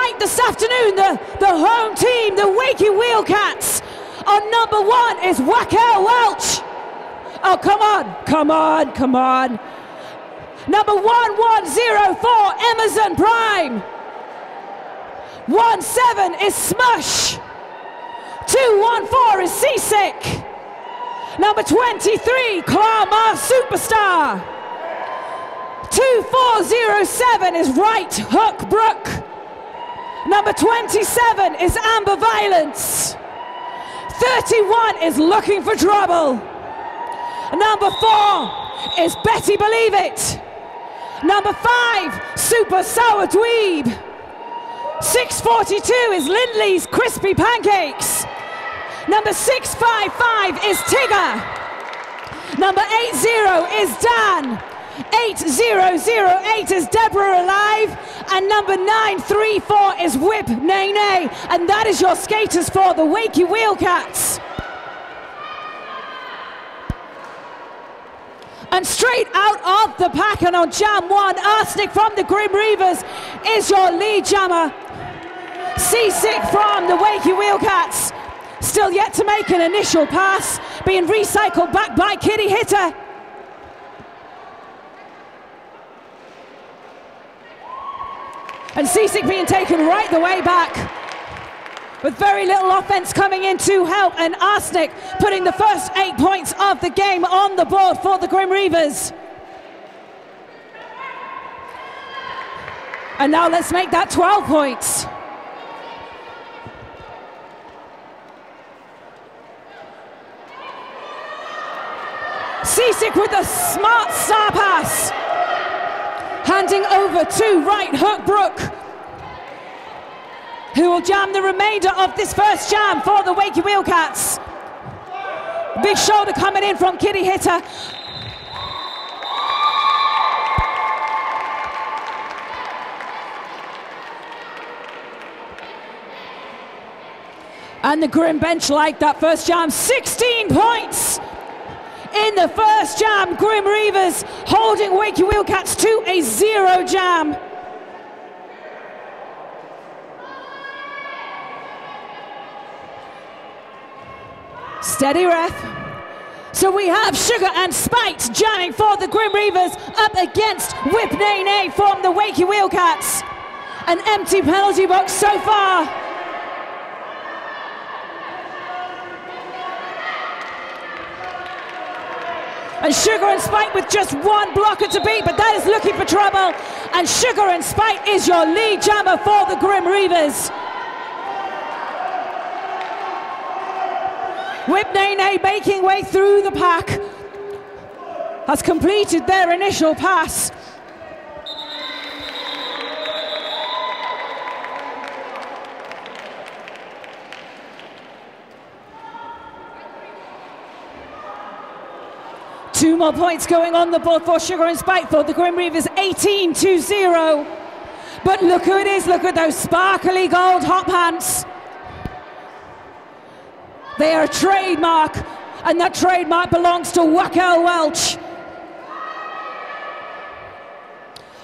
right this afternoon, the home team, the Wakey Wheeled Cats. On number 1 is Raquel Welch. Oh, come on, come on, come on. Number 1104, Emerson Prime. 17 is Smush. 214 is Seasick. Number 23, Clamar Superstar. 2407 is Right Hook Brook. Number 27 is Amber Violence. 31 is Looking for Trouble. Number 4 is Betty Believe It. Number 5, Super Sour Dweeb. 642 is Lindley's Crispy Pancakes. Number 655 is Tigger. Number 80 is Dan. 8008 is Deborah Alive. And number 934 is Whip Nay Nay. And that is your skaters for the Wakey Wheeled Cats. And straight out of the pack and on jam 1, Arsenic from the Grim Reavers is your lead jammer. Seasick from the Wakey Wheeled Cats, still yet to make an initial pass, being recycled back by Kitty Hitter. And Seasick being taken right the way back, with very little offense coming in to help, and Arsenic putting the first 8 points of the game on the board for the Grim Reavers. And now let's make that 12 points. Seasick with a smart star pass, handing over to Right Hook Brook, who will jam the remainder of this first jam for the Wakey Wheeled Cats. Big shoulder coming in from Kitty Hitter. And the Grim bench like that first jam. 16 points in the first jam. Grim Reavers holding Wakey Wheeled Cats to a 0 jam. Steady ref. So we have Sugar and Spite jamming for the Grim Reavers up against Whip Nay Nay from the Wakey Wheeled Cats. An empty penalty box so far. And Sugar and Spite with just 1 blocker to beat, but that is Looking for Trouble. And Sugar and Spite is your lead jammer for the Grim Reavers. Whip Nay Nay making way through the pack, has completed their initial pass. Two more points going on the board for Sugar and Spite for the Grim Reavers, 18-0. But look who it is, look at those sparkly gold hot pants. They are a trademark, and that trademark belongs to Raquel Welch.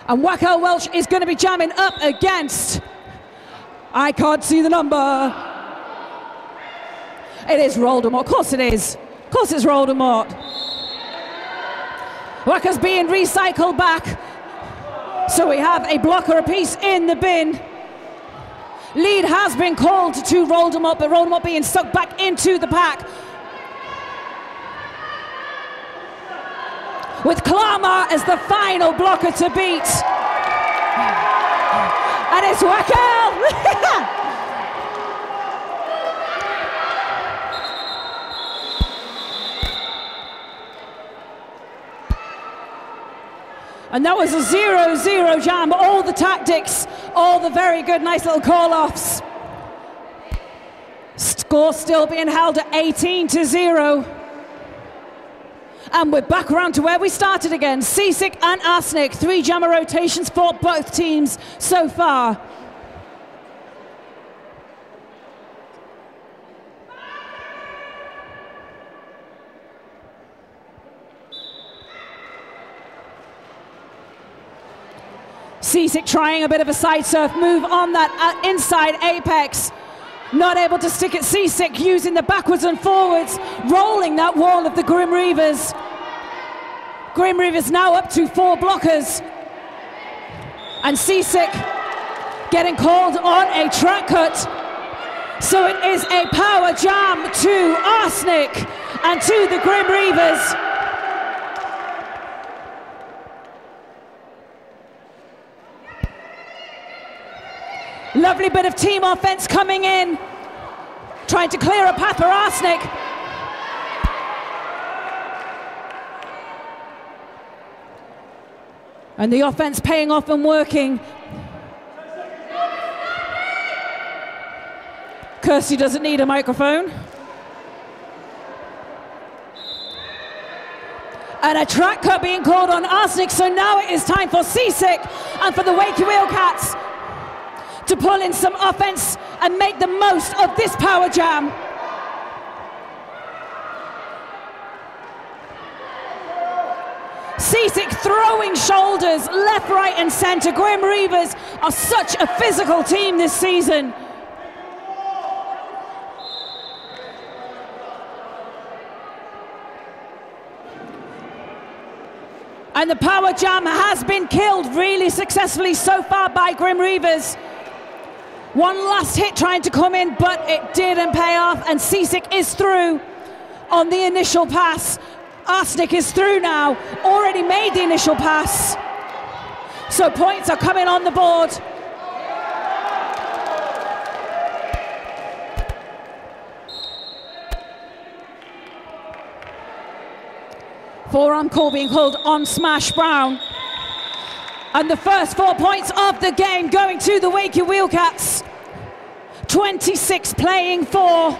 And Raquel Welch is going to be jamming up against, I can't see the number. It is Voldemort, of course it is. Of course it's Voldemort. Wacker's being recycled back. So we have a blocker apiece in the bin. Lead has been called to Voldemort, but Voldemort being sucked back into the pack. With Clamar as the final blocker to beat. And it's Raquel! And that was a 0-0 jam. All the tactics, all the very good, nice little call-offs. Score still being held at 18-0. And we're back around to where we started again. Seasick and Arsenic, 3 jammer rotations for both teams so far. Seasick trying a bit of a side surf move on that inside apex. Not able to stick it. Seasick using the backwards and forwards, rolling that wall of the Grim Reavers. Grim Reavers now up to 4 blockers. And Seasick getting called on a track cut. So it is a power jam to Arsenic and to the Grim Reavers. Lovely bit of team offense coming in, trying to clear a path for Arsenic. And the offense paying off and working. Kirsty doesn't need a microphone. And a track cut being called on Arsenic, so now it is time for Seasick and for the Wakey Wheeled Cats to pull in some offense and make the most of this power jam. Seasick throwing shoulders left, right and centre. Grim Reavers are such a physical team this season. And the power jam has been killed really successfully so far by Grim Reavers. One last hit trying to come in, but it didn't pay off, and Seasick is through on the initial pass. Arsenic is through now, already made the initial pass. So points are coming on the board. Forearm call being called on Smash Brown. And the first 4 points of the game going to the Wakey Wheeled Cats. 26 playing 4.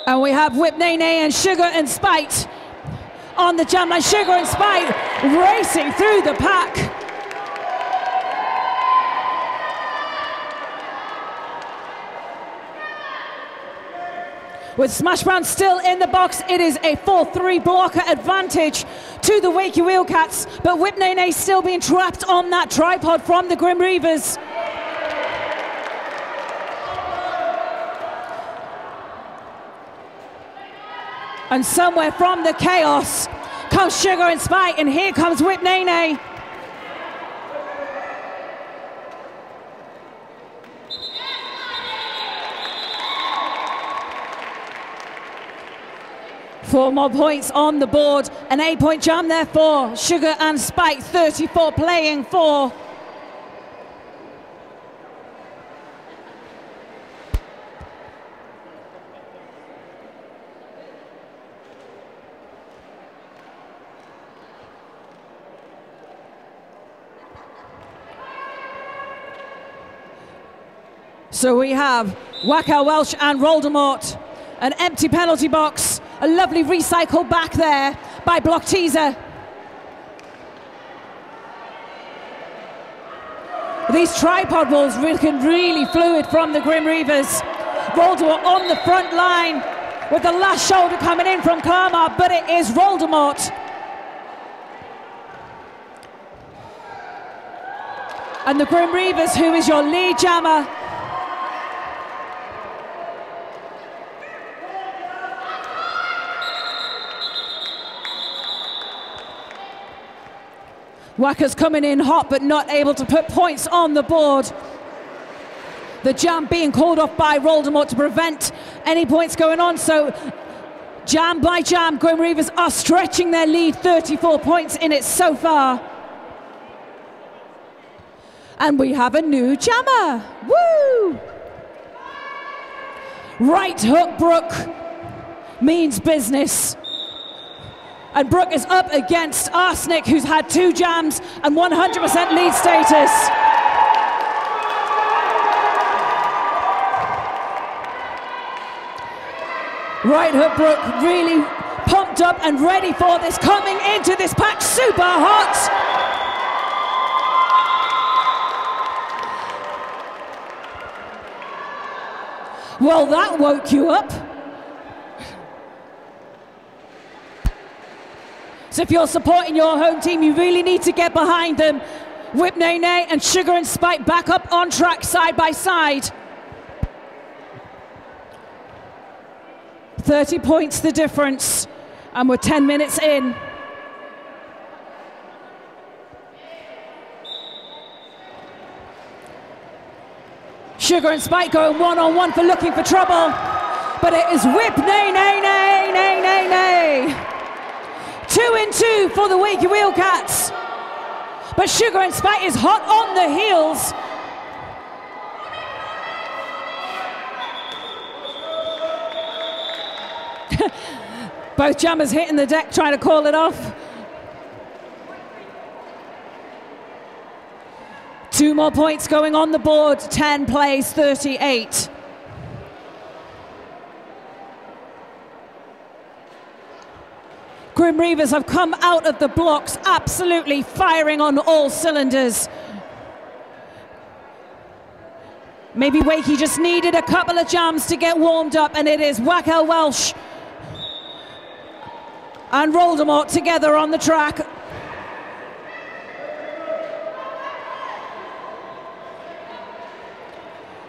And we have Whip Nene and Sugar and Spite on the jam line. Sugar and Spite racing through the pack. With Smash Brown still in the box, it is a 4-3 blocker advantage to the Wakey Wheeled Cats, but Whip Nene still being trapped on that tripod from the Grim Reavers. And somewhere from the chaos comes Sugar and Spite, and here comes Whip Nene. Four more points on the board, an 8-point jam there for Sugar and Spite, 34 playing 4. So we have Waka Welsh and Voldemort, an empty penalty box, a lovely recycle back there by Block Teaser. These tripod walls looking really fluid from the Grim Reavers. Voldemort on the front line with the last shoulder coming in from Klamar, but it is Voldemort. And the Grim Reavers, who is your lead jammer. Waka's coming in hot, but not able to put points on the board. The jam being called off by Voldemort to prevent any points going on. So jam by jam, Grim Reavers are stretching their lead, 34 points in it so far. And we have a new jammer. Woo! Right hook Brooke means business. And Brooke is up against Arsenic, who's had 2 jams and 100% lead status. Right hook Brooke really pumped pumped up and ready for this, coming into this pack super hot. Well, that woke you up. So if you're supporting your home team, you really need to get behind them. Whip Nay Nay and Sugar and Spike back up on track side by side. 30 points the difference, and we're 10 minutes in. Sugar and Spike going one-on-one for looking for trouble, but it is Whip Nay Nay Nay Nay Nay Nay. 2-2 for the Wakey Wheeled Cats, but Sugar and Spike is hot on the heels. Both jammers hitting the deck trying to call it off. 2 more points going on the board. 10 plays 38. Grim Reavers have come out of the blocks absolutely firing on all cylinders. Maybe Wakey just needed a couple of jams to get warmed up, and it is Wackel Welsh and Voldemort together on the track.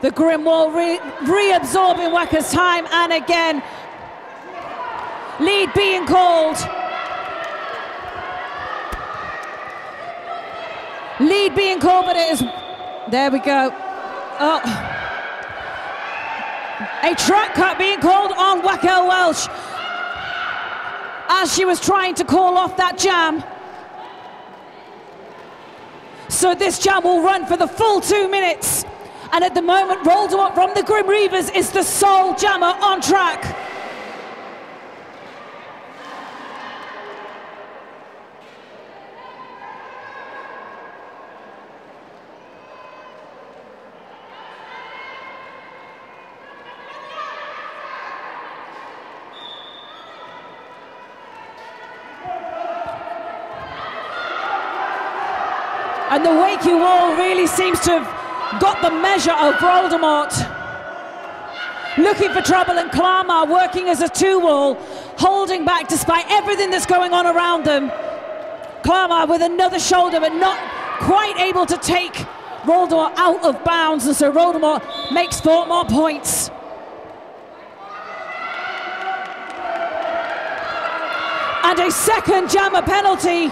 The Grim Wall reabsorbing Wacker's time, and again, lead being called. Lead being called, but it is, there we go. Oh. A track cut being called on Wackel Welsh as she was trying to call off that jam. So this jam will run for the full 2 minutes. And at the moment, Voldemort from the Grim Reavers is the sole jammer on track. And the Wakey Wall really seems to have got the measure of Voldemort. Looking for trouble, and Klamar working as a 2-wall, holding back despite everything that's going on around them. Klamar with another shoulder, but not quite able to take Voldemort out of bounds, and so Voldemort makes 4 more points. And a second jammer penalty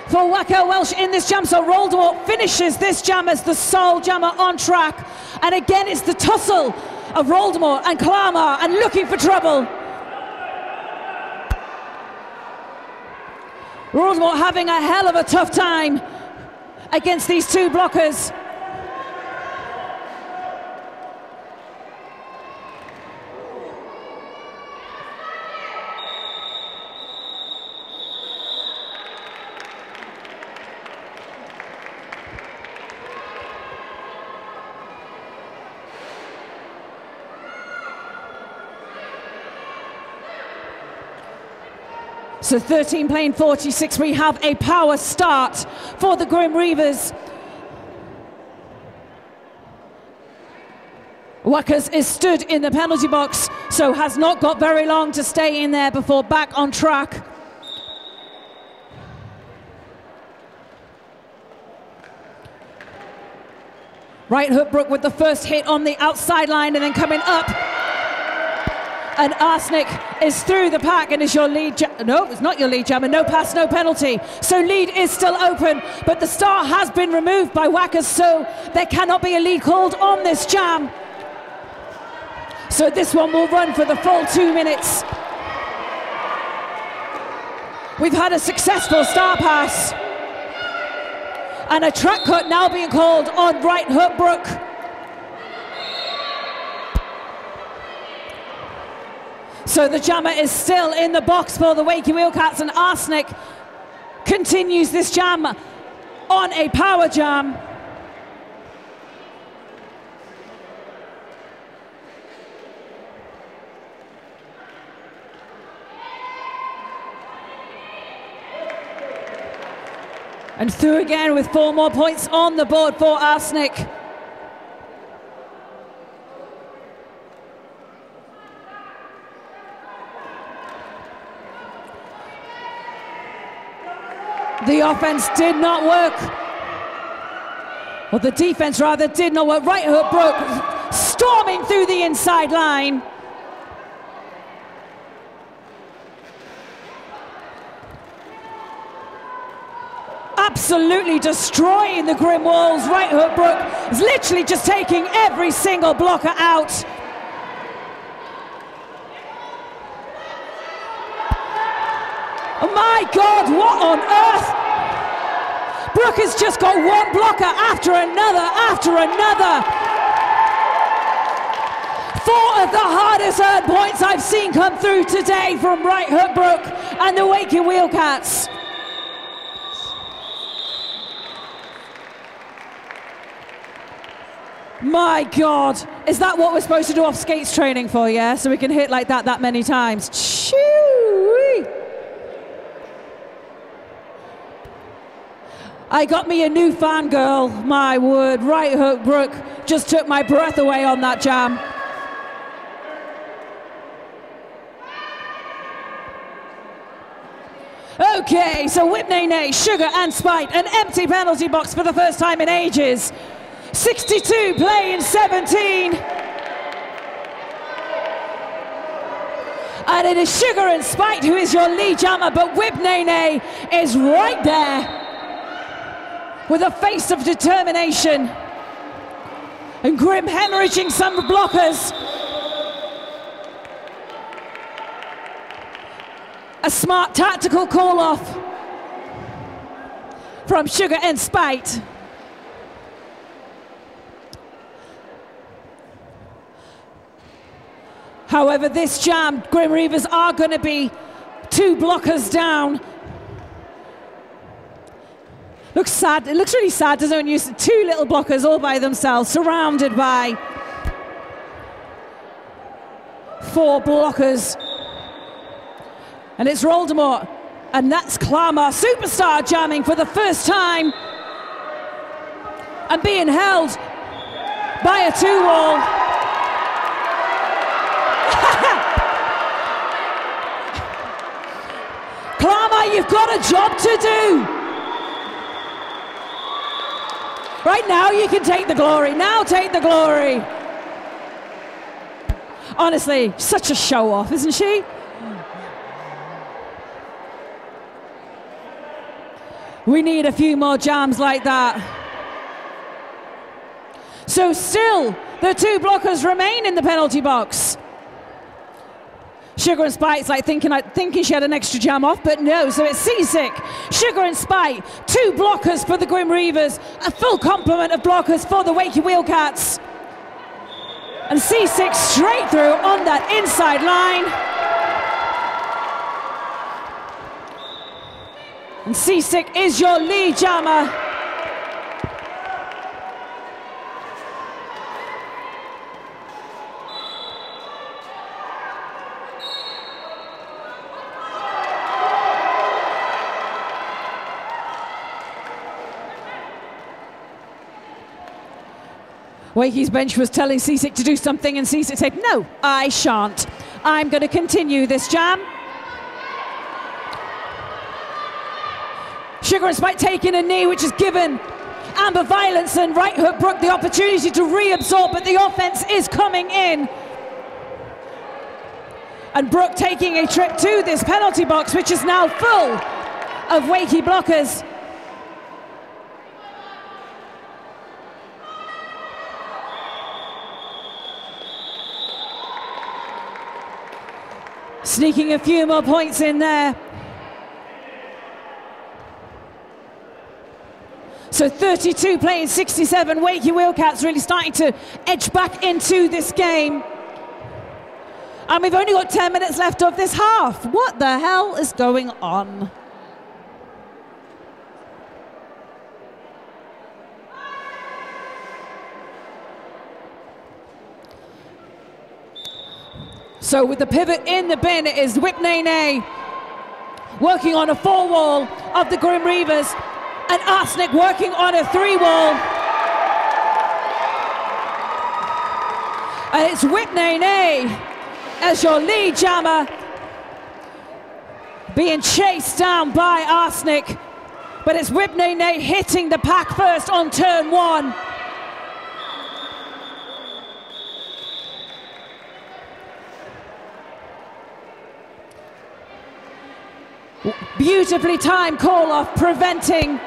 for Wackel Welsh in this jam, so Voldemort finishes this jam as the sole jammer on track. And again, it's the tussle of Voldemort and Klamar, and looking for trouble. Voldemort having a hell of a tough time against these 2 blockers. So 13 playing 46, we have a power start for the Grim Reavers. Wackers is stood in the penalty box, so has not got very long to stay in there before back on track. Right hook Brook with the first hit on the outside line, and then coming up. And Arsenic is through the pack and is your lead no, it's not your lead jammer. No pass, no penalty. So lead is still open, but the start has been removed by Wackers, so there cannot be a lead called on this jam. So this one will run for the full 2 minutes. We've had a successful star pass. And a track cut now being called on right hook Brook. So the jammer is still in the box for the Wakey Wheeled Cats, and Arsenic continues this jam on a power jam. And through again with 4 more points on the board for Arsenic. The offense did not work. Well, the defense rather did not work. Right hook broke, storming through the inside line. Absolutely destroying the Grim Wolves. Right hook brook is literally just taking every single blocker out. Oh my God, what on earth? Brooke has just got one blocker after another, after another. 4 of the hardest earned points I've seen come through today from Right Hook Brooke and the Wakey Wheeled Cats. My God, is that what we're supposed to do off skates training for, yeah? So we can hit like that many times. Choo-wee. I got me a new fangirl, my word. Right hook Brooke just took my breath away on that jam. Okay, so Whip Nay Nay, Sugar and Spite, an empty penalty box for the first time in ages. 62 playing 17. And it is Sugar and Spite who is your lead jammer, but Whip Nay Nay is right there with a face of determination. And Grim hemorrhaging some blockers. A smart tactical call off from Sugar and Spite. However, this jam, Grim Reavers are going to be 2 blockers down. Looks sad. It looks really sad, doesn't it, when you see 2 little blockers all by themselves, surrounded by 4 blockers. And it's Roldemort, and that's Clamor, superstar jamming for the first time and being held by a 2-wall. Clamor, you've got a job to do. Right now, you can take the glory. Now take the glory. Honestly, such a show-off, isn't she? We need a few more jams like that. So still, the 2 blockers remain in the penalty box. Sugar and Spite's like thinking she had an extra jam off, but no, so it's Seasick, Sugar and Spite, 2 blockers for the Grim Reavers, a full complement of blockers for the Wakey Wheeled Cats. And Seasick straight through on that inside line. And Seasick is your lead jammer. Wakey's bench was telling Seasick to do something, and Seasick said, no, I shan't. I'm going to continue this jam. Sugar and Spite taking a knee, which has given Amber Violence and Right Hook Brooke the opportunity to reabsorb, but the offense is coming in. And Brooke taking a trip to this penalty box, which is now full of Wakey blockers. Sneaking a few more points in there. So 32 playing 67, Wakey Wheeled Cats really starting to edge back into this game. And we've only got 10 minutes left of this half. What the hell is going on? So with the pivot in the bin, it is Whip Nay Nay working on a 4-wall of the Grim Reavers. And Arsenic working on a 3-wall. And it's Whip Nay Nay as your lead jammer, being chased down by Arsenic. But it's Whip Nay Nay hitting the pack first on turn 1. Beautifully timed call-off, preventing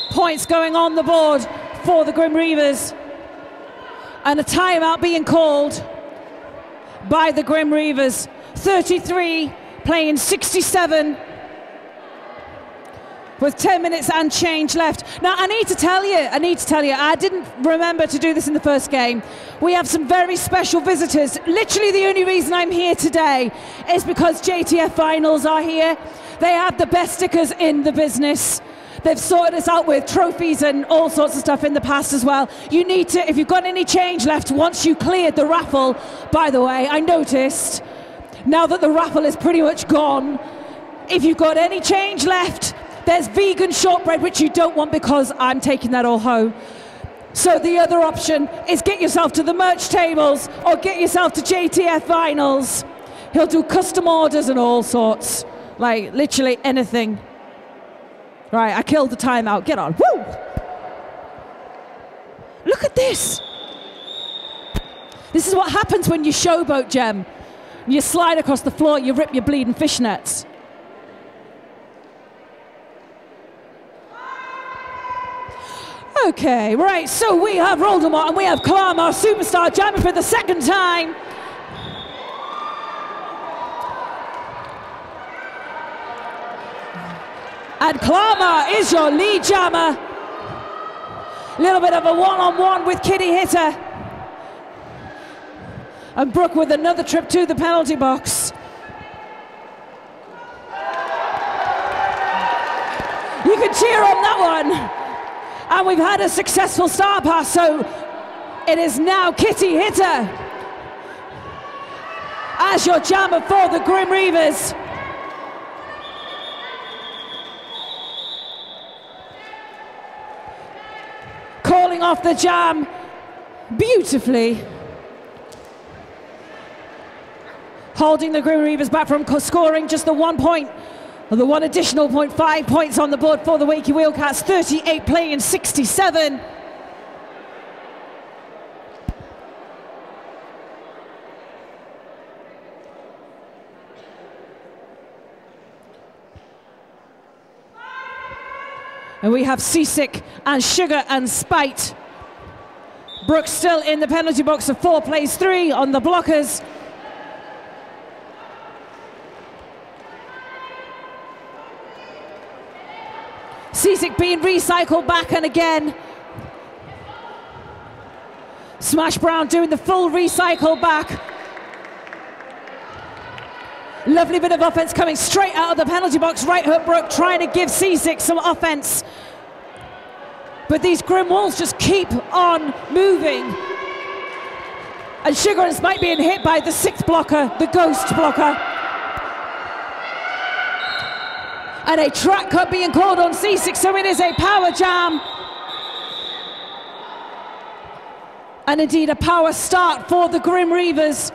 points going on the board for the Grim Reavers. And a timeout being called by the Grim Reavers. 33 playing 67 with 10 minutes and change left. Now I need to tell you, I didn't remember to do this in the first game. We have some very special visitors. Literally the only reason I'm here today is because JTF Finals are here. They have the best stickers in the business. They've sorted us out with trophies and all sorts of stuff in the past as well. You need to, if you've got any change left, once you cleared the raffle, by the way, I noticed, now that the raffle is pretty much gone, if you've got any change left, there's vegan shortbread, which you don't want because I'm taking that all home. So the other option is get yourself to the merch tables or get yourself to JTF Vinyls. He'll do custom orders and all sorts, like literally anything. Right, I killed the timeout. Get on. Woo! Look at this. This is what happens when you showboat, Gem. You slide across the floor, you rip your bleeding fishnets. Okay, right, so we have Voldemort and we have Kalama, superstar jamming for the second time. And Kalama is your lead jammer. A little bit of a one-on-one with Kitty Hitter. And Brooke with another trip to the penalty box. You can cheer on that one. And we've had a successful star pass, so it is now Kitty Hitter as your jammer for the Grim Reavers. Calling off the jam beautifully. Holding the Grim Reavers back from scoring just the 1 point. The one additional point, 5 points on the board for the Wakey Wheeled Cats, 38 playing 67. And we have Seasick and Sugar and Spite. Brooke still in the penalty box of 4 plays 3 on the blockers. Seasick being recycled back and again. Smash Brown doing the full recycle back. Lovely bit of offense coming straight out of the penalty box. Right hook Brooke trying to give Seasick some offense. But these Grim Wolves just keep on moving. And Sugar and Spite being hit by the 6th blocker, the ghost blocker. And a track cut being called on C6, so it is a power jam. And indeed a power start for the Grim Reavers.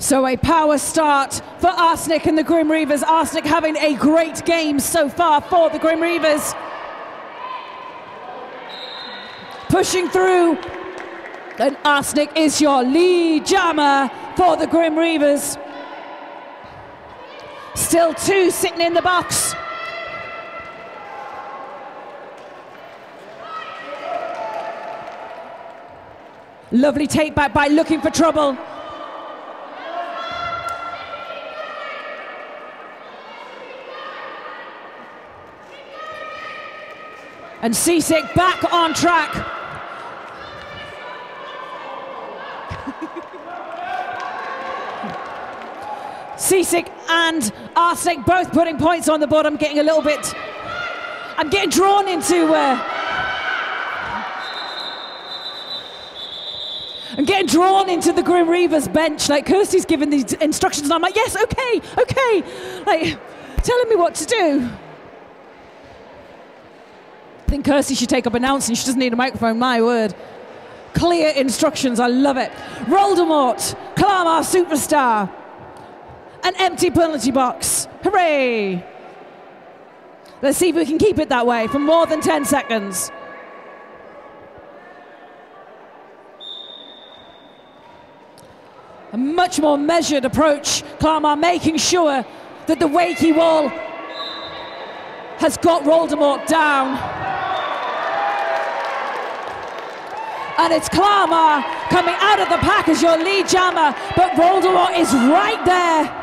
So a power start for Arsenic and the Grim Reavers. Arsenic having a great game so far for the Grim Reavers. Pushing through. And Arsenic is your lead jammer for the Grim Reavers. Still 2 sitting in the box. Lovely take back by Looking for Trouble. And Seasick back on track. Seasick and Arsenic both putting points on the board. I'm getting drawn into the Grim Reavers bench. Like, Kirsty's giving these instructions and I'm like, yes, okay, like telling me what to do. I think Kirsty should take up announcing. She doesn't need a microphone, my word. Clear instructions, I love it. Voldemort, Clamar Superstar. An empty penalty box. Hooray! Let's see if we can keep it that way for more than 10 seconds. A much more measured approach. Clamar making sure that the Wakey wall has got Voldemort down. And it's Clamar coming out of the pack as your lead jammer, but Voldemort is right there.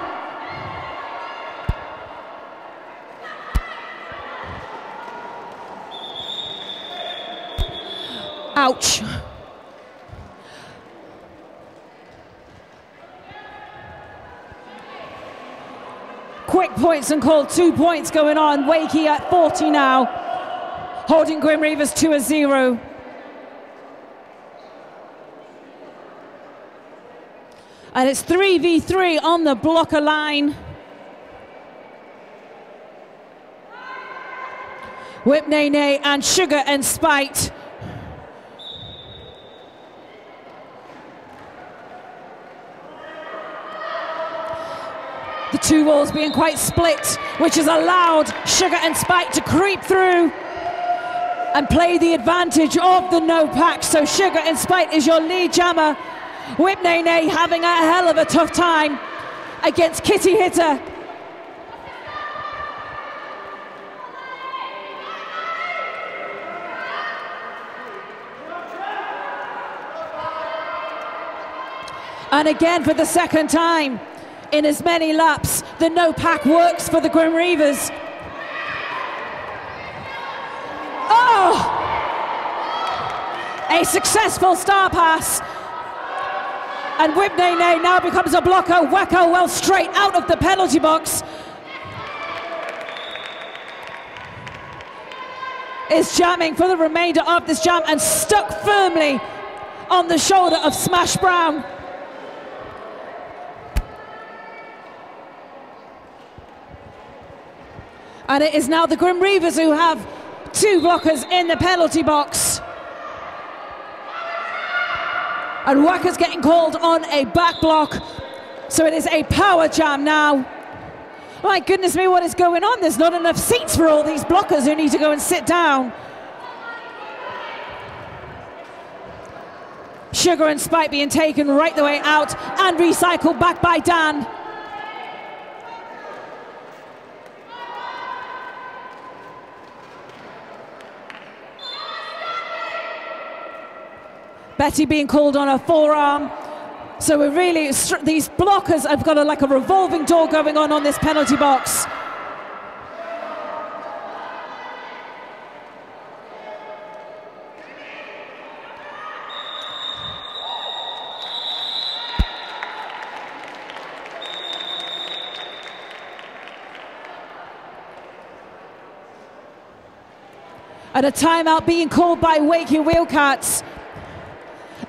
Ouch. Quick points and called, 2 points going on. Wakey at 40 now, holding Grim Reavers 2-0. And it's 3v3 on the blocker line. Whip Nay Nay and Sugar and Spite. The two walls being quite split, which has allowed Sugar and Spite to creep through and play the advantage of the no pack. So Sugar and Spite is your lead jammer. Whip Nay Nay having a hell of a tough time against Kitty Hitter. And again for the second time in as many laps, the no pack works for the Grim Reavers. Oh! A successful star pass. And Whip Nay Nay now becomes a blocker. Wacko well straight out of the penalty box. Is jamming for the remainder of this jam and stuck firmly on the shoulder of Smash Brown. And it is now the Grim Reavers who have two blockers in the penalty box. And Wacker's getting called on a back block. So it is a power jam now. My goodness me, what is going on? There's not enough seats for all these blockers who need to go and sit down. Sugar and Spite being taken right the way out and recycled back by Dan. Betty being called on a forearm. So we're really, these blockers have got like a revolving door going on this penalty box. And a timeout being called by Wakey Wheeled Cats.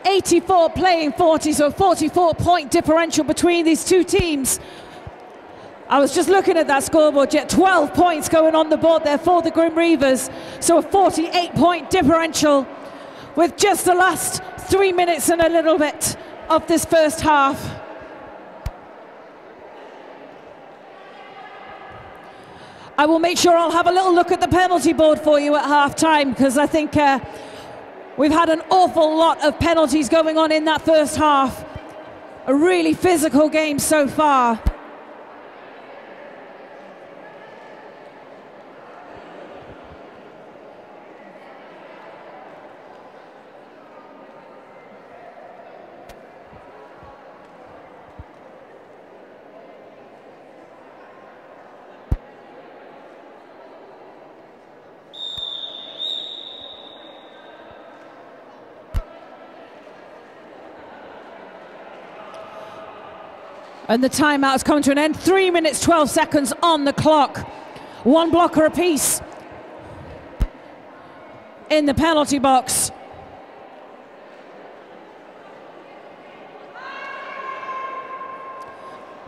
84 playing 40, so a 44-point differential between these two teams. I was just looking at that scoreboard, yet 12 points going on the board there for the Grim Reavers. So a 48-point differential with just the last 3 minutes and a little bit of this first half. I will make sure I'll have a little look at the penalty board for you at half-time, because I think we've had an awful lot of penalties going on in that first half. A really physical game so far. And the timeout has come to an end. 3 minutes, 12 seconds on the clock. One blocker apiece in the penalty box.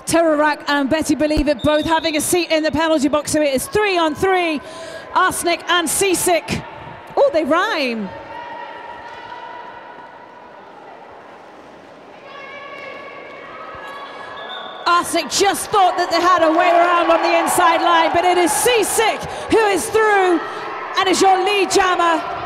Terarak and Betty Believe It both having a seat in the penalty box. So it is 3-on-3. Arsenic and Seasick. Oh, they rhyme. Arsenic just thought that they had a way around on the inside line, but it is Seasick who is through and is your lead jammer.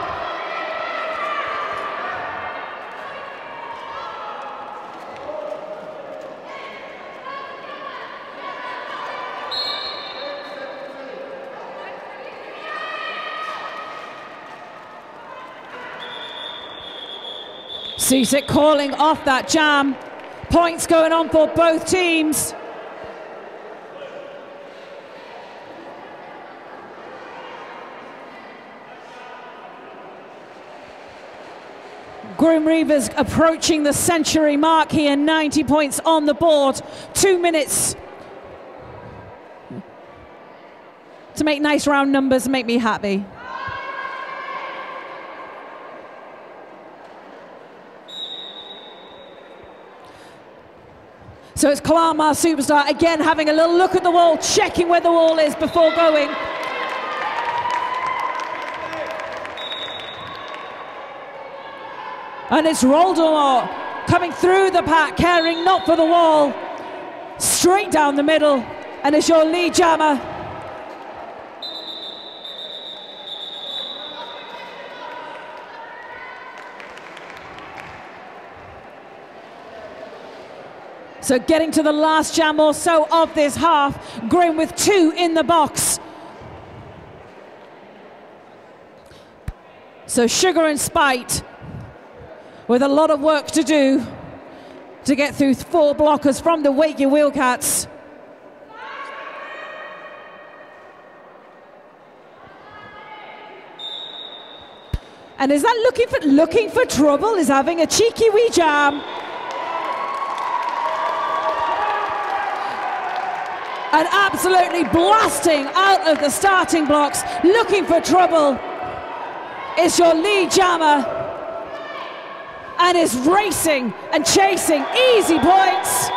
Seasick calling off that jam. Points going on for both teams. Grim Reavers approaching the century mark here, 90 points on the board. 2 minutes to make nice round numbers and make me happy. So it's Kalama Superstar again having a little look at the wall, checking where the wall is before going. And it's Roldemore coming through the pack, caring not for the wall, straight down the middle, and it's your lead jammer. So getting to the last jam or so of this half, Grim with 2 in the box. So Sugar and Spite with a lot of work to do to get through 4 blockers from the Wakey Wheeled Cats. And is that looking for trouble? Is having a cheeky wee jam. And absolutely blasting out of the starting blocks, looking for trouble, is your lead jammer, and is racing and chasing easy points.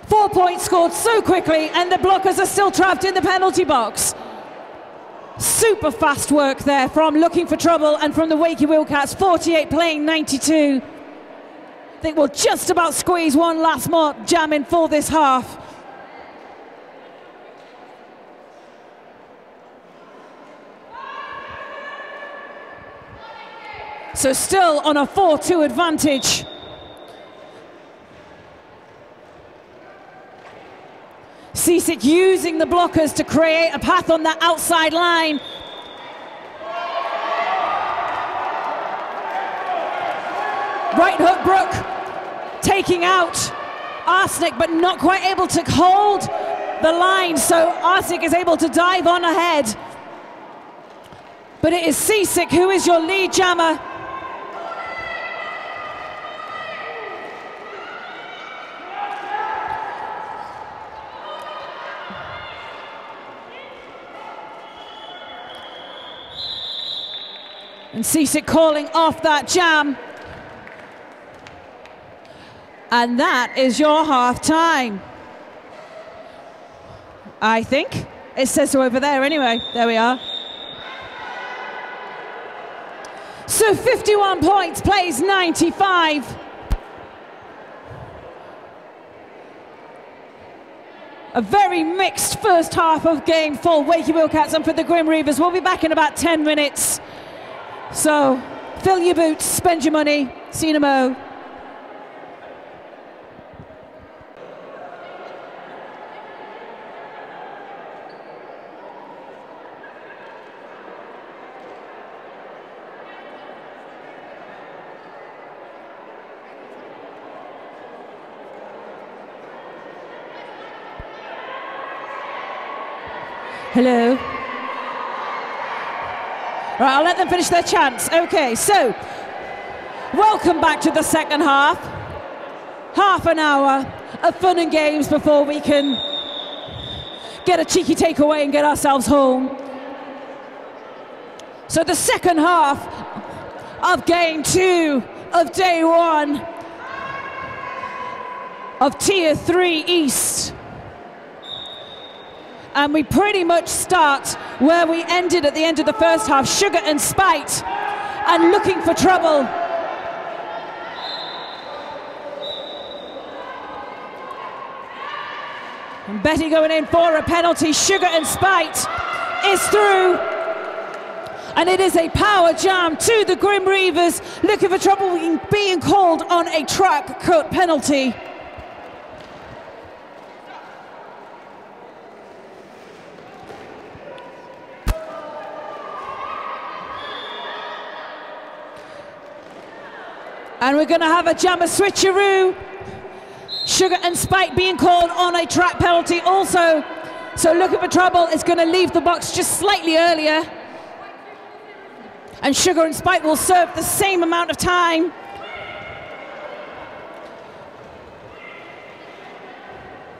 Four points scored so quickly, and the blockers are still trapped in the penalty box. Super fast work there from Looking for Trouble and from the Wakey Wheeled Cats, 48 playing 92. I think we'll just about squeeze one last more jam in for this half. So still on a 4-2 advantage. Seasick using the blockers to create a path on that outside line. Right hook Brook taking out Arsenic, but not quite able to hold the line, so Arsenic is able to dive on ahead. But it is Seasick who is your lead jammer. And Seasick calling off that jam. And that is your half time. I think. It says so over there anyway. There we are. So 51 points, plays 95. A very mixed first half of game for Wakey Wheeled Cats and for the Grim Reavers. We'll be back in about 10 minutes. So, fill your boots, spend your money, see you in a mo. Hello. Right, I'll let them finish their chants. Okay, so welcome back to the second half. Half an hour of fun and games before we can get a cheeky takeaway and get ourselves home. So the second half of game 2 of day 1 of Tier 3 East. And we pretty much start where we ended at the end of the first half, Sugar and Spite, and looking for trouble. And Betty going in for a penalty. Sugar and Spite is through. And it is a power jam to the Grim Reavers, looking for trouble being called on a track cut penalty. And we're going to have a jammer switcheroo. Sugar and Spite being called on a track penalty also. So looking for trouble is going to leave the box just slightly earlier. And Sugar and Spite will serve the same amount of time.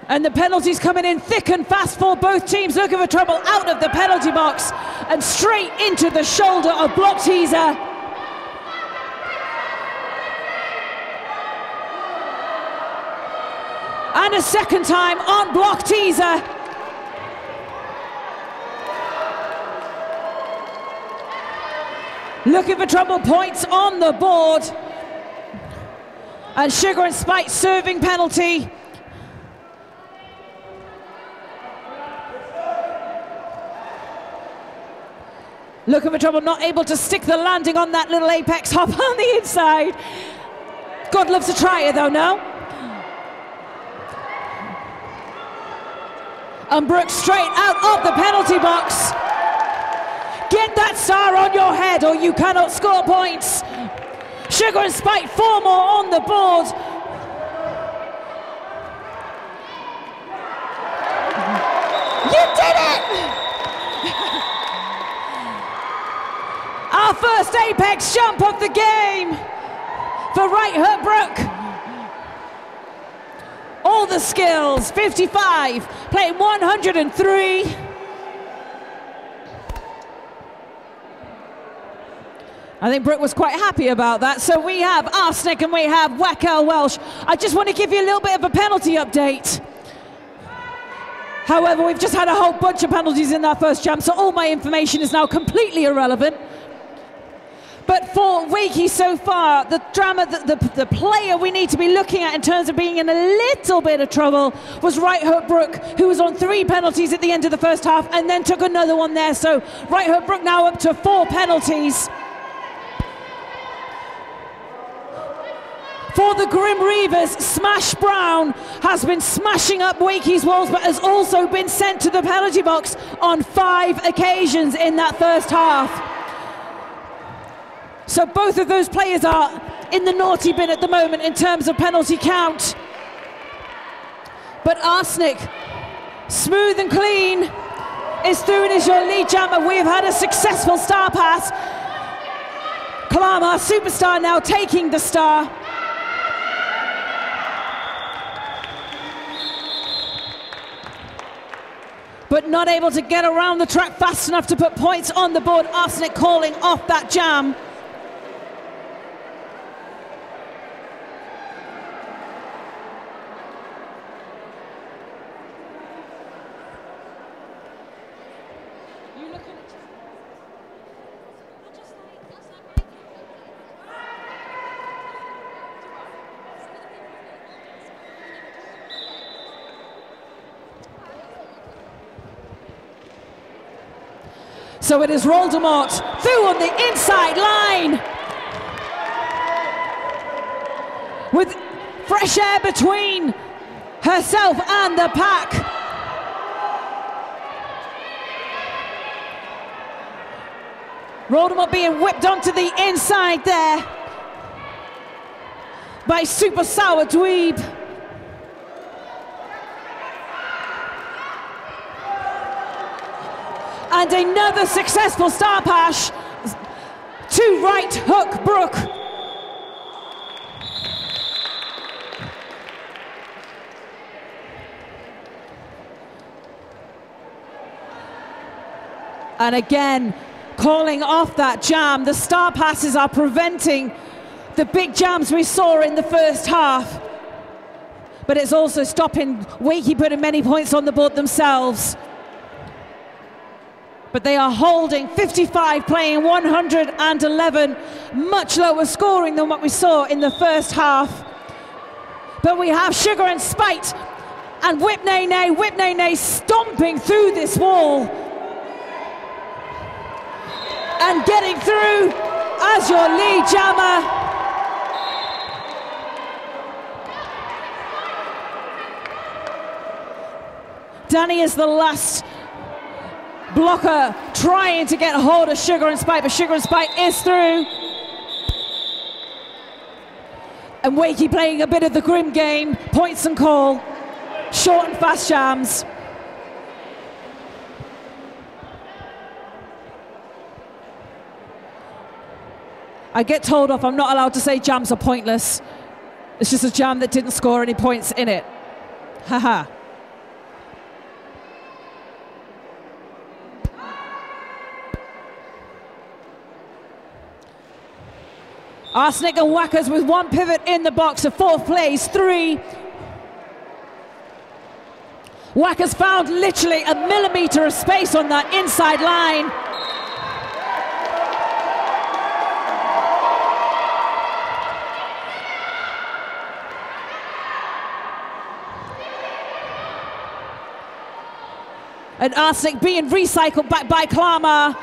And the penalties coming in thick and fast for both teams, looking for trouble out of the penalty box and straight into the shoulder of Block Teaser. And a second time on Block Teaser. Looking for trouble, points on the board. And Sugar and Spite serving penalty. Looking for trouble, not able to stick the landing on that little apex hop on the inside. God loves a tryer though, no? And Brooks straight out of the penalty box. Get that star on your head or you cannot score points. Sugar and Spite, 4 more on the board. You did it! Our first apex jump of the game for Right Hook Brook. All the skills, 55, playing 103. I think Brooke was quite happy about that. So we have Arsenic and we have Wackel Welsh. I just want to give you a little bit of a penalty update. However, we've just had a whole bunch of penalties in our first jam, so all my information is now completely irrelevant. But for Wakey so far, the drama, the player we need to be looking at in terms of being in a little bit of trouble was Right Hook Brook, who was on 3 penalties at the end of the first half and then took another one there. So Right Hook Brook now up to 4 penalties. For the Grim Reavers, Smash Brown has been smashing up Wakey's walls, but has also been sent to the penalty box on 5 occasions in that first half. So both of those players are in the naughty bin at the moment in terms of penalty count. But Arsenic, smooth and clean, is through and is your lead jammer. We have had a successful star pass. Kalam, our superstar, now taking the star. But not able to get around the track fast enough to put points on the board. Arsenic calling off that jam. So it is Voldemort through on the inside line. With fresh air between herself and the pack. Voldemort being whipped onto the inside there by Super Sour Dweeb. And another successful star pass to right hook Brooke. And again, calling off that jam. The star passes are preventing the big jams we saw in the first half. But it's also stopping Wakey putting many points on the board themselves. But they are holding 55, playing 111, much lower scoring than what we saw in the first half. But we have Sugar and Spite and Whip Nay Nay stomping through this wall and getting through as your lead jammer. Danny is the last blocker trying to get a hold of Sugar and Spite, but Sugar and Spite is through. And Wakey playing a bit of the grim game, points and call, short and fast jams. I get told off, I'm not allowed to say jams are pointless. It's just a jam that didn't score any points in it. Haha. Arsenic and Whackers with one pivot in the box of fourth place, 3. Whackers found literally a millimetre of space on that inside line. And Arsenic being recycled back by Klamar.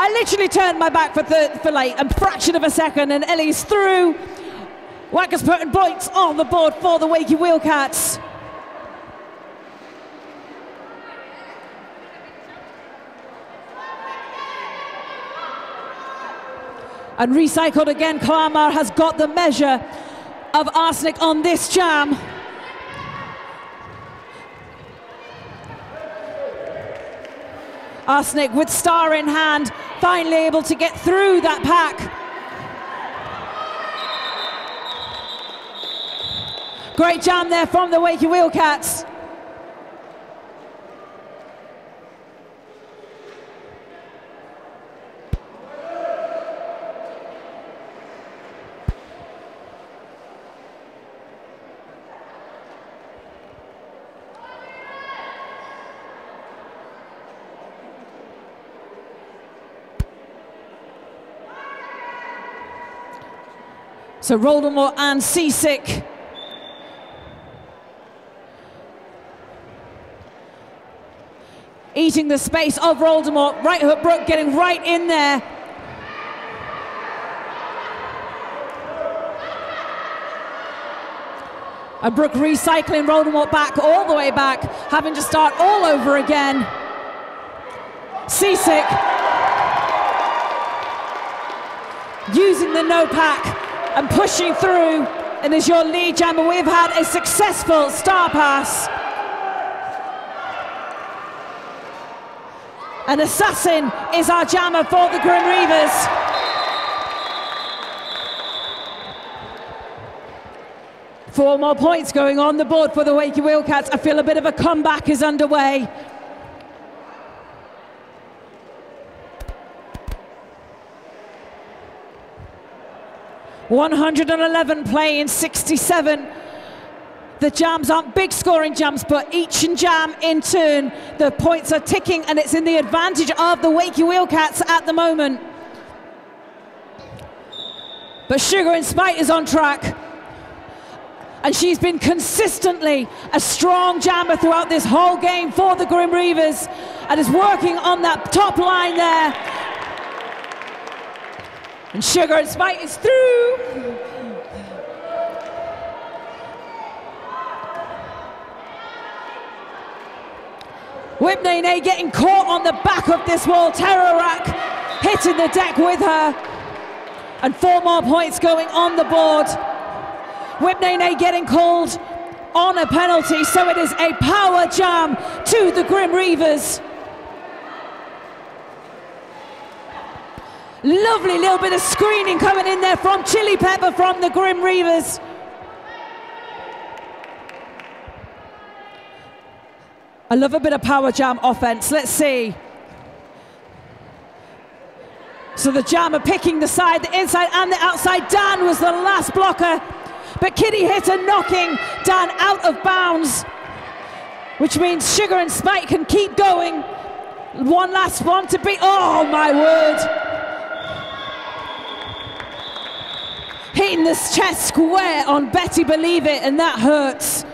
I literally turned my back for like a fraction of a second, and Ellie's through. Whackers putting points on the board for the Wakey Wheeled Cats. And recycled again, Klamar has got the measure of Arsenic on this jam. Arsenic with star in hand, finally able to get through that pack. Great jam there from the Wakey Wheeled Cats. So Roldemore and Seasick. Eating the space of Roldemore. Right hook Brooke getting right in there. And Brooke recycling Roldemore back, all the way back, having to start all over again. Seasick using the no pack and pushing through, and as your lead jammer, we've had a successful star pass. And Assassin is our jammer for the Grim Reavers. Four more points going on the board for the Wakey Wheeled Cats. I feel a bit of a comeback is underway. $111 playing 67. The jams aren't big scoring jams, but each jam in turn, the points are ticking, and it's in the advantage of the Wakey Wheeled Cats at the moment. But Sugar and Spite is on track. And she's been consistently a strong jammer throughout this whole game for the Grim Reavers, and is working on that top line there. And Sugar and Spite is through. Whip Nay Nay getting caught on the back of this wall. Terror Rack hitting the deck with her. And 4 more points going on the board. Whip Nay Nay getting called on a penalty, so it is a power jam to the Grim Reavers. Lovely little bit of screening coming in there from Chili Pepper from the Grim Reavers. I love a bit of power jam offense. Let's see. So the jammer picking the side, the inside and the outside. Dan was the last blocker, but Kitty hit a knocking Dan out of bounds, which means Sugar and Spike can keep going. One last one to beat. Oh my word. Hitting this chest square on Betty Believe It, and that hurts.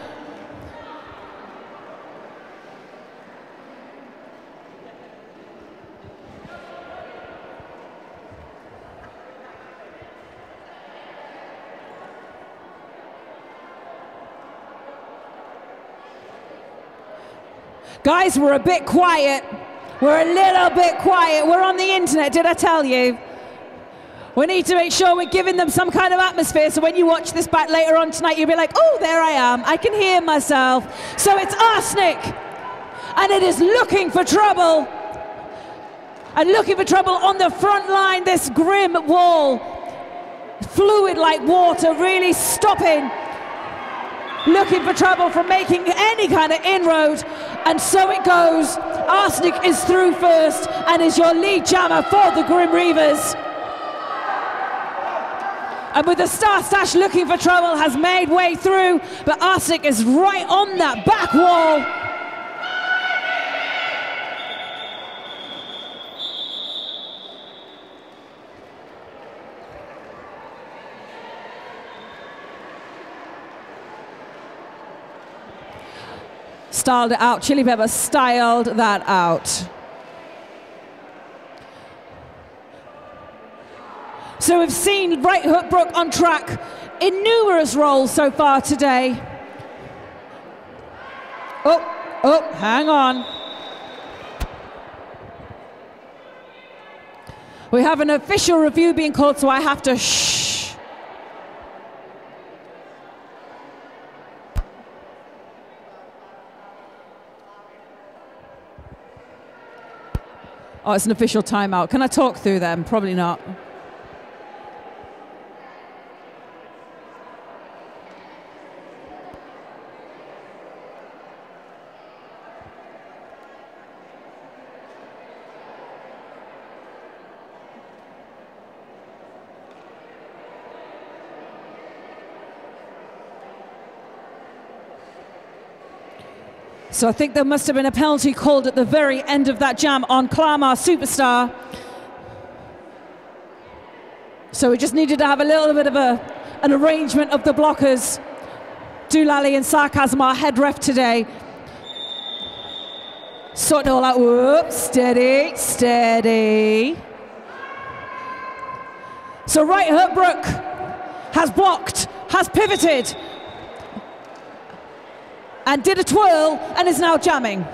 Guys, we're a bit quiet. We're a little bit quiet. We're on the internet, did I tell you? We need to make sure we're giving them some kind of atmosphere, so when you watch this back later on tonight, you'll be like, oh, there I am. I can hear myself. So it's Arsenic, and it is looking for trouble. And looking for trouble on the front line, this Grim wall. Fluid like water, really stopping. Looking for trouble from making any kind of inroad. And so it goes. Arsenic is through first and is your lead jammer for the Grim Reavers. And with the Star Stash looking for trouble, has made way through, but Arsenic is right on that back wall. Styled it out. Chili Pepper styled that out. So we've seen Right Hook Brook on track in numerous roles so far today. Oh, hang on. We have an official review being called, so I have to shh. Oh, it's an official timeout. Can I talk through them? Probably not. So I think there must have been a penalty called at the very end of that jam on Clamar Superstar. So we just needed to have a little bit of an arrangement of the blockers. Doolally and Sarcasm, our head ref today. Sorting it all out. Whoops, steady, steady. So Right Hook Brook has blocked, has pivoted, and did a twirl and is now jamming.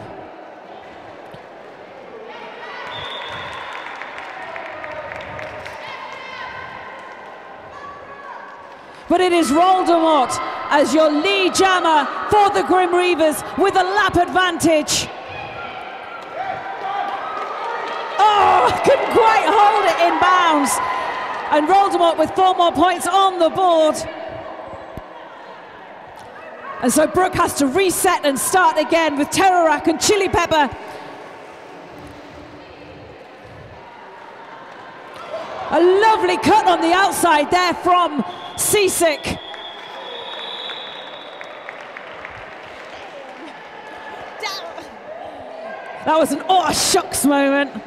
But it is Voldemort as your lead jammer for the Grim Reavers with a lap advantage. Oh, couldn't quite hold it in bounds. And Voldemort with 4 more points on the board. And so Brooke has to reset and start again with Terrorak and Chili Pepper. A lovely cut on the outside there from Seasick. That was an oh shucks moment.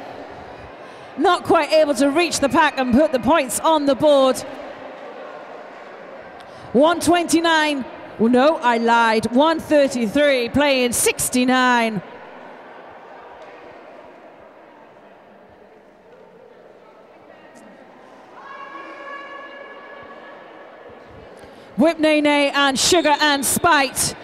Not quite able to reach the pack and put the points on the board. 129. Well, no, I lied. 133, playing 69. Whip Nene and Sugar and Spite.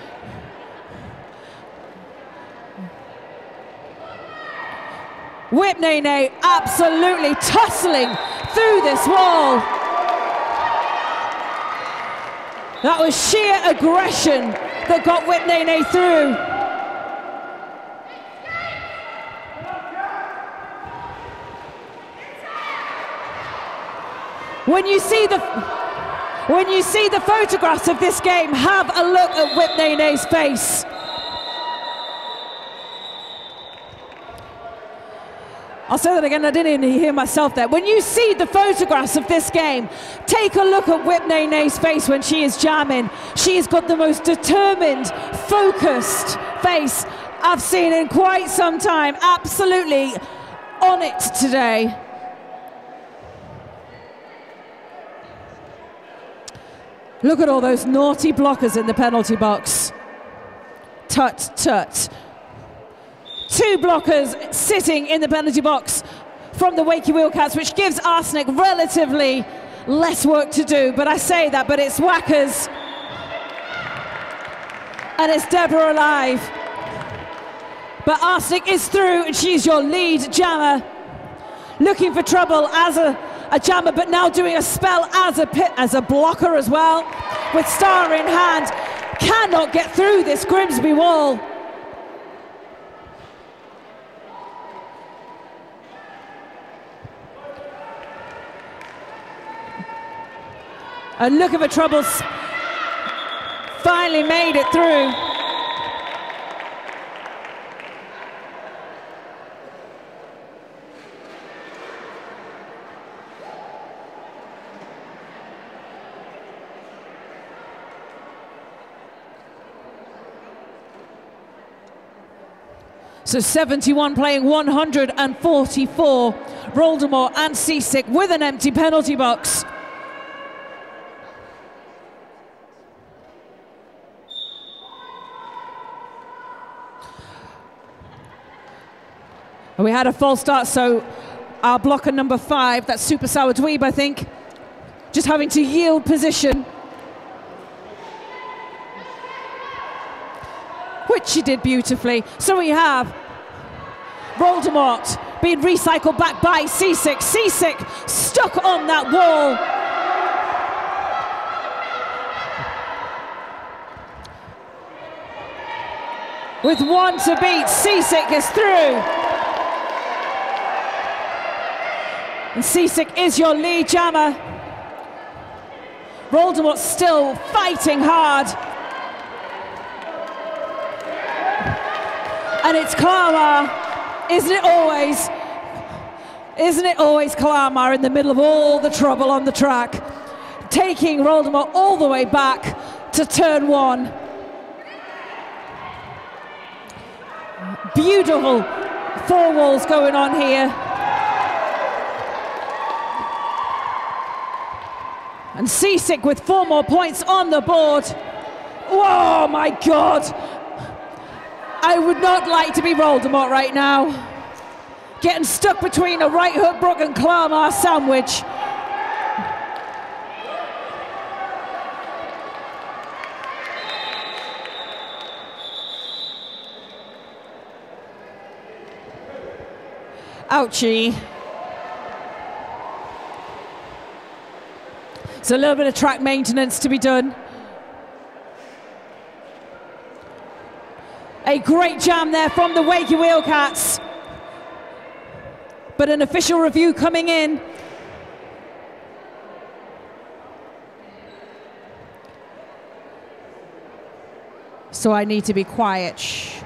Whip Nene absolutely tussling through this wall. That was sheer aggression that got Whitney through. When you see the photographs of this game, have a look at Whitney's face. I'll say that again, I didn't even hear myself there. When you see the photographs of this game, take a look at Whitney's face when she is jamming. She has got the most determined, focused face I've seen in quite some time. Absolutely on it today. Look at all those naughty blockers in the penalty box. Tut, tut. 2 blockers sitting in the penalty box from the Wakey Wheeled Cats, which gives Arsenic relatively less work to do. But I say that, but it's Whackers. And it's Deborah alive. But Arsenic is through, and she's your lead jammer. Looking for trouble as a jammer, but now doing a spell as a blocker as well, with star in hand. Cannot get through this Grimsby wall. And look at the troubles. Finally made it through. So 71 playing 144. Voldemort and Seasick with an empty penalty box. And we had a false start, so our blocker number 5, that's Super Sour Dweeb, I think, just having to yield position. Which she did beautifully. So we have Voldemort being recycled back by Seasick. Seasick stuck on that wall. With 1 to beat, Seasick is through. And Seasick is your lead jammer. Voldemort still fighting hard. And it's Clamar, isn't it always? Isn't it always Clamar in the middle of all the trouble on the track, taking Voldemort all the way back to turn 1. Beautiful 4 walls going on here. And Seasick with 4 more points on the board. Oh my God. I would not like to be Voldemort right now. Getting stuck between a right hook Brook and Clamar sandwich. Ouchie. So a little bit of track maintenance to be done. A great jam there from the Wakey Wheeled Cats. But an official review coming in. So I need to be quiet. Shh.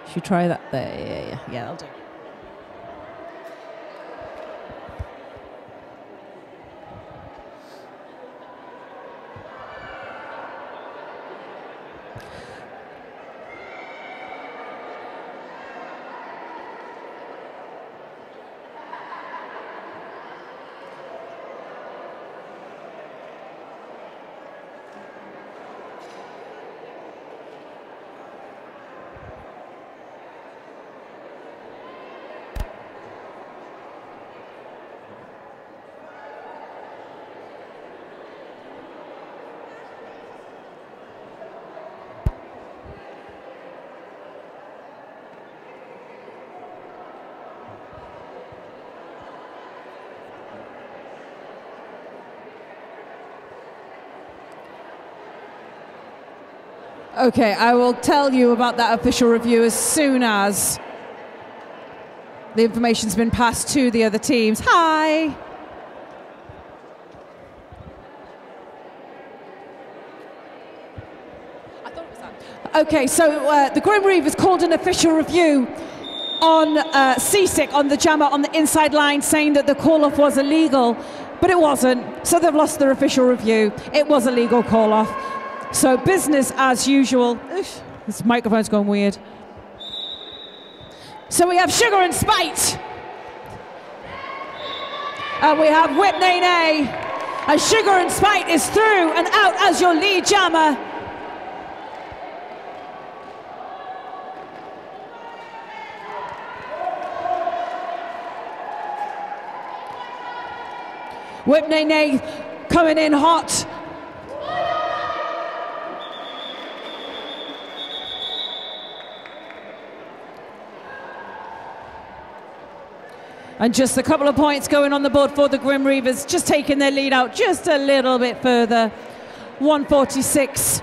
Should we try that there? Yeah, I'll do. Okay, I will tell you about that official review as soon as the information's been passed to the other teams. Hi! Okay, so the Grim Reavers called an official review on Seasick, on the jammer on the inside line, saying that the call-off was illegal, but it wasn't, so they've lost their official review. It was a legal call-off. So business as usual. This microphone's going weird. So we have Sugar and Spite. And we have Whip Nay Nay. And Sugar and Spite is through and out as your lead jammer. Whip Nay Nay coming in hot. And just a couple of points going on the board for the Grim Reavers, just taking their lead out just a little bit further. 146.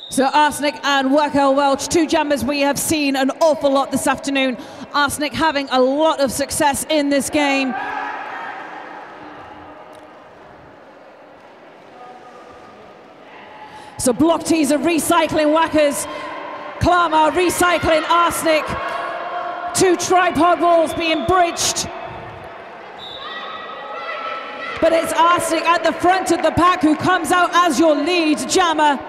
So Arsenic and Wakel Welch, two jammers we have seen an awful lot this afternoon. Arsenic having a lot of success in this game. So Block Tees are recycling Whackers. Klamar recycling Arsenic. Two tripod walls being bridged. But it's Arsenic at the front of the pack who comes out as your lead jammer.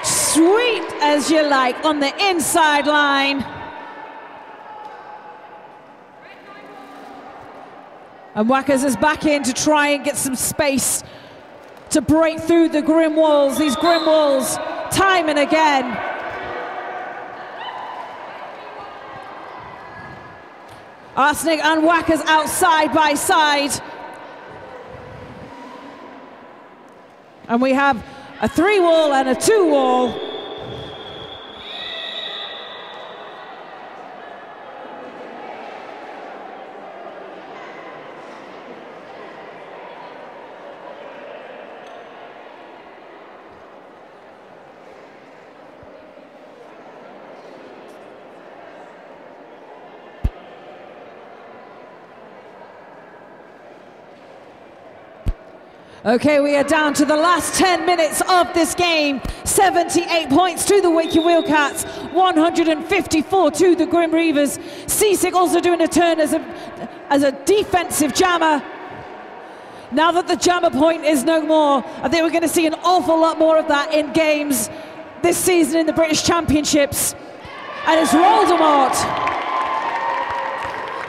Sweet as you like on the inside line. And Whackers is back in to try and get some space to break through the grim walls, these grim walls, time and again. Arsenic and Whackers out side by side. And we have a 3-wall and a 2-wall. Okay, we are down to the last 10 minutes of this game. 78 points to the Wakey Wheeled Cats, 154 to the Grim Reavers. Seasick also doing a turn as a defensive jammer. Now that the jammer point is no more, I think we're going to see an awful lot more of that in games this season in the British Championships. And it's Voldemort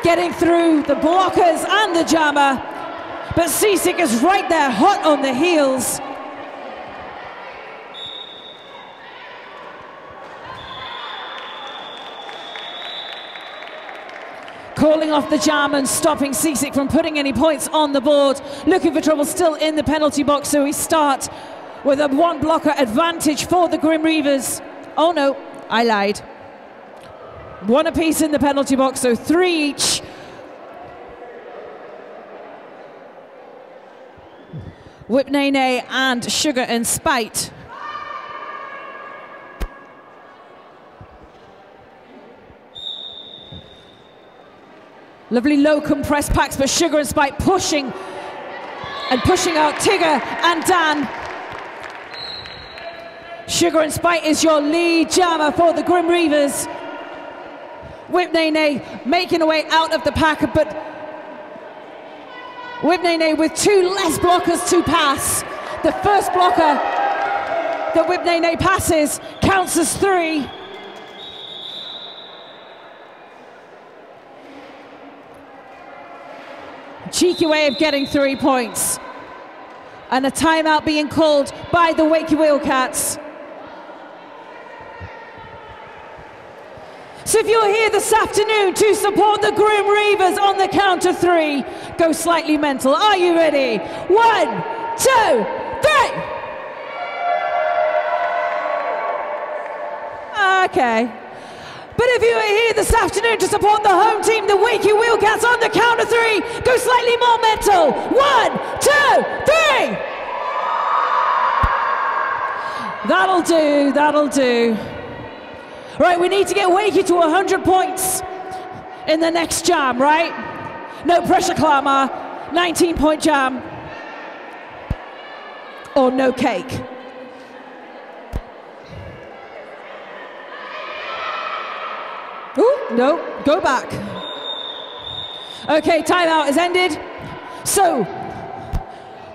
getting through the blockers and the jammer. But Seasick is right there, hot on the heels. Calling off the jam and stopping Seasick from putting any points on the board. Looking for trouble still in the penalty box, so we start with a 1 blocker advantage for the Grim Reavers. Oh no, I lied. 1 apiece in the penalty box, so 3 each. Whip Nay Nay and Sugar and Spite. Lovely low compressed packs, but Sugar and Spite pushing out Tigger and Dan. Sugar and Spite is your lead jammer for the Grim Reavers. Whip Nay Nay making a way out of the pack, but Whip Nay Nay with 2 less blockers to pass. The first blocker that Whip Nay Nay passes counts as 3. Cheeky way of getting 3 points. And a timeout being called by the Wakey Wheeled Cats. So if you're here this afternoon to support the Grim Reavers on the count of 3, go slightly mental. Are you ready? 1, 2, 3. Okay. But if you are here this afternoon to support the home team, the Wakey Wheeled Cats, on the count of 3, go slightly more mental. 1, 2, 3. That'll do, that'll do. Right, we need to get Wakey to 100 points in the next jam, right? No pressure, Clamor. 19-point jam. Or no cake. Ooh, no, go back. Okay, timeout is ended. So,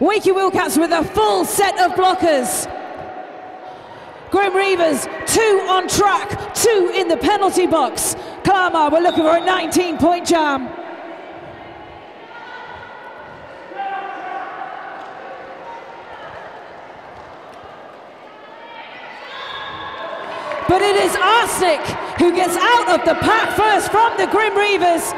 Wakey Wheeled Cats with a full set of blockers. Grim Reavers, 2 on track, 2 in the penalty box. Clamor, we're looking for a 19-point jam. But it is Arsenic who gets out of the pack first from the Grim Reavers.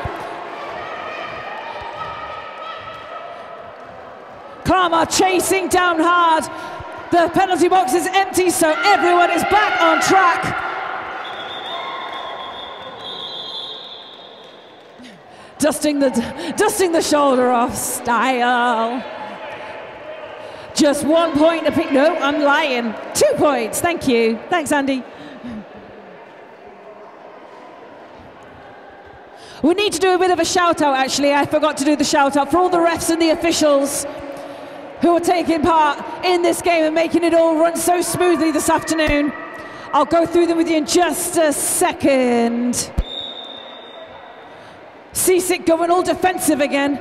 Clamor chasing down hard. The penalty box is empty, so everyone is back on track. Dusting the shoulder off style. Just 1 point to pick. No, I'm lying. 2 points. Thank you. Thanks, Andy. We need to do a bit of a shout out, actually. I forgot to do the shout out for all the refs and the officials who are taking part in this game and making it all run so smoothly this afternoon. I'll go through them with you in just a second. Seasick going all defensive again.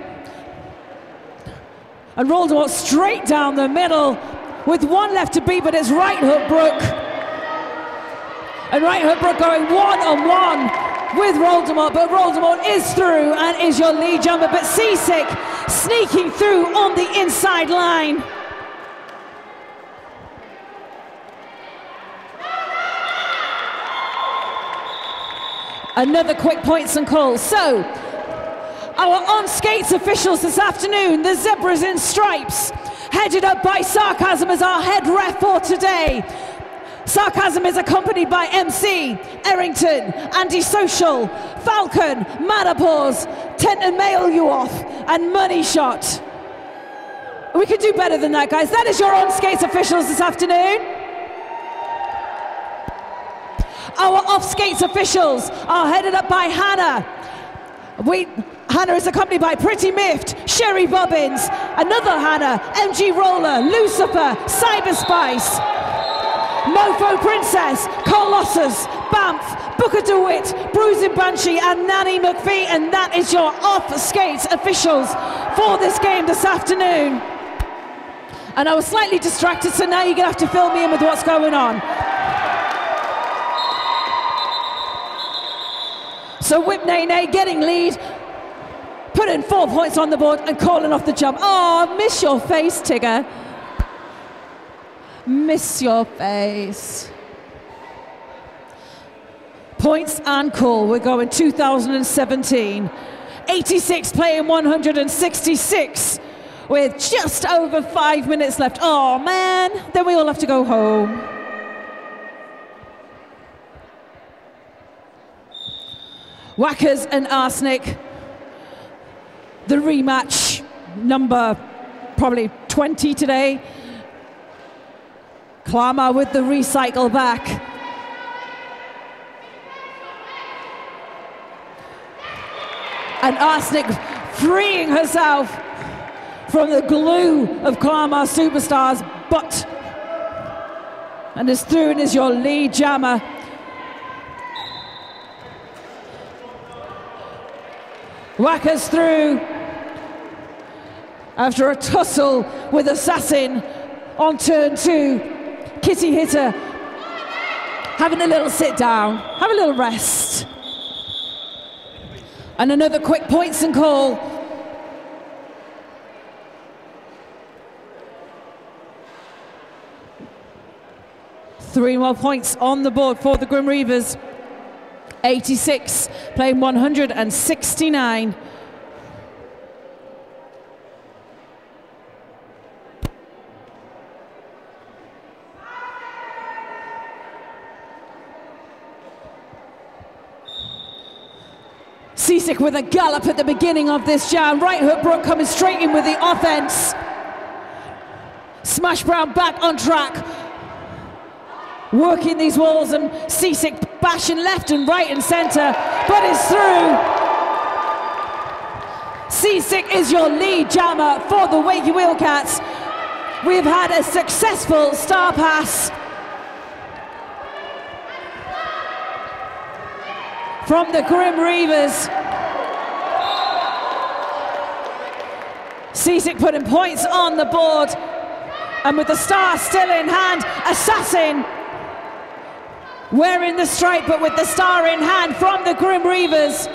And Roldemort straight down the middle with 1 left to beat, but it's Right Hook Brook. And Right Hook Brook going 1-on-1 with Roldemort, but Roldemort is through and is your lead jumper, but Seasick sneaking through on the inside line. Another quick points and calls. So, our on-skates officials this afternoon, the Zebras in Stripes, headed up by Sarcasm as our head ref for today. Sarcasm is accompanied by MC, Errington, Anti-Social, Falcon, Manapause, Tent and Mail You Off, and Money Shot. We could do better than that, guys. That is your on-skates officials this afternoon. Our off-skates officials are headed up by Hannah. Hannah is accompanied by Pretty Miffed, Sherry Bobbins, another Hannah, MG Roller, Lucifer, Cyberspice, Mofo Princess, Colossus, Banff, Booker DeWitt, Bruising Banshee, and Nanny McPhee, and that is your off-skates officials for this game this afternoon. And I was slightly distracted, so now you're going to have to fill me in with what's going on. So Whip Nene getting lead, putting 4 points on the board and calling off the jump. Oh, miss your face, Tigger. Miss your face. Points and call. We're going 2017. 86 playing 166 with just over 5 minutes left. Oh, man. Then we all have to go home. Whackers and Arsenic. The rematch, number probably 20 today. Clamor with the recycle back. And Arsenic freeing herself from the glue of Clamor Superstars, but and is through and is your lead jammer. Whackers through after a tussle with Assassin on turn 2. Kitty Hitter having a little sit down, have a little rest. And another quick points and call. Three more points on the board for the Grim Reavers. 86, playing 169. Seasick with a gallop at the beginning of this jam. Right hook Brooke coming straight in with the offense. Smash Brown back on track. Working these walls, and Seasick bashing left and right and centre, but is through. Seasick is your lead jammer for the Wakey Wheeled Cats. We've had a successful star pass from the Grim Reavers. Seasick putting points on the board, and with the star still in hand, Assassin wearing the stripe but with the star in hand from the Grim Reavers.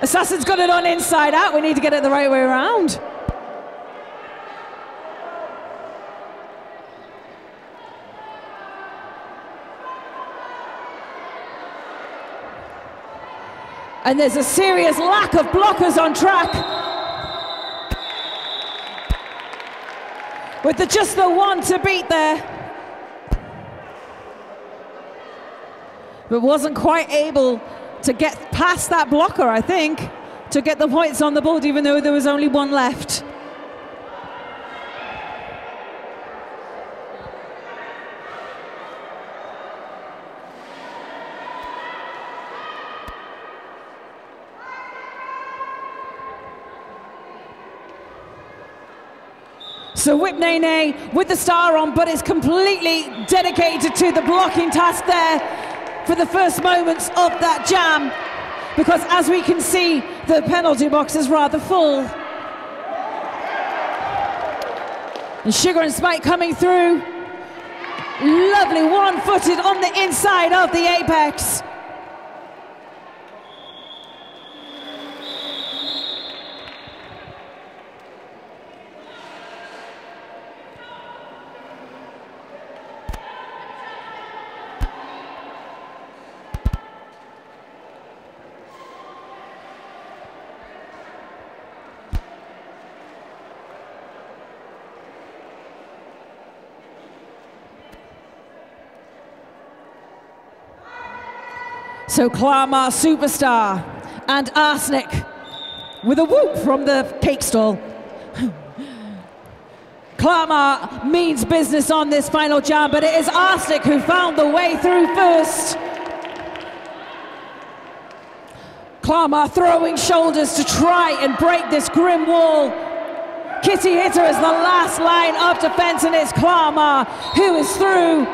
Assassin's got it on inside out. We need to get it the right way around. And there's a serious lack of blockers on track, with just the one to beat there, but wasn't quite able to get past that blocker, I think, to get the points on the board, even though there was only one left. So Whip Nene with the star on, but is completely dedicated to the blocking task there for the first moments of that jam, because as we can see, the penalty box is rather full. And Sugar and Spike coming through. Lovely one-footed on the inside of the apex. So Clamar Superstar and Arsenic with a whoop from the cake stall. Clamar means business on this final jam, but it is Arsenic who found the way through first. Clamar throwing shoulders to try and break this grim wall. Kitty Hitter is the last line of defense, and it's Clamar who is through.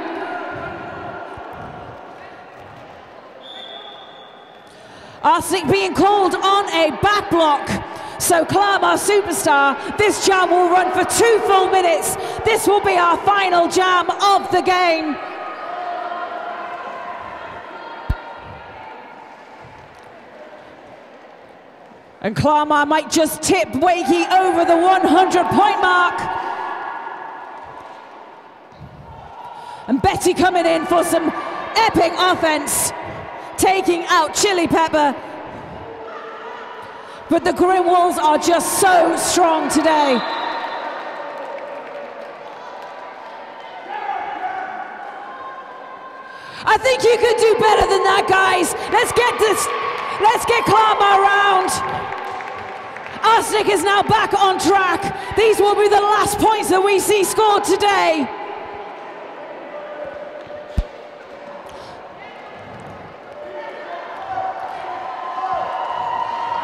Arsenic being called on a back block. So Clamar Superstar, this jam will run for 2 full minutes. This will be our final jam of the game. And Clamar might just tip Wakey over the 100-point mark. And Betty coming in for some epic offense, taking out Chili Pepper. But the Grim Wolves are just so strong today. I think you could do better than that, guys. Let's get Clamar around. Arsenic is now back on track. These will be the last points that we see scored today.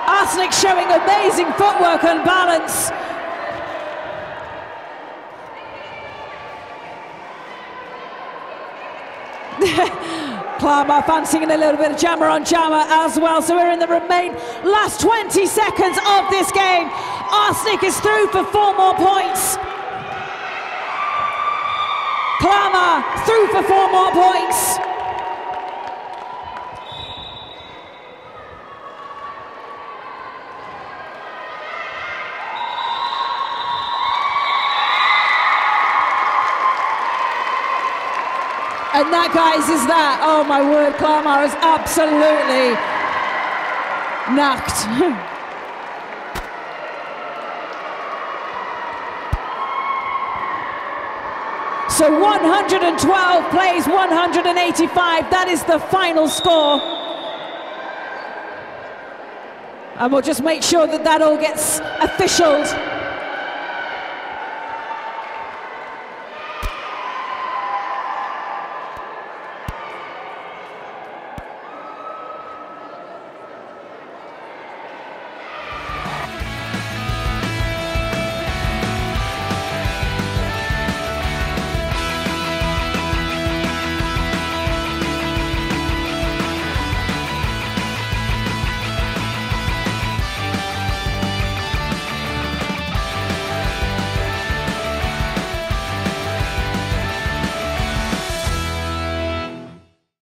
Arsenic showing amazing footwork and balance. Clamar fancying a little bit of jammer on jammer as well. So we're in the last 20 seconds of this game. Arsenic is through for 4 more points. Clamar through for 4 more points. And that, guys, is that. Oh my word, Clamar is absolutely knocked. So 112 plays 185. That is the final score. And we'll just make sure that that all gets officialed.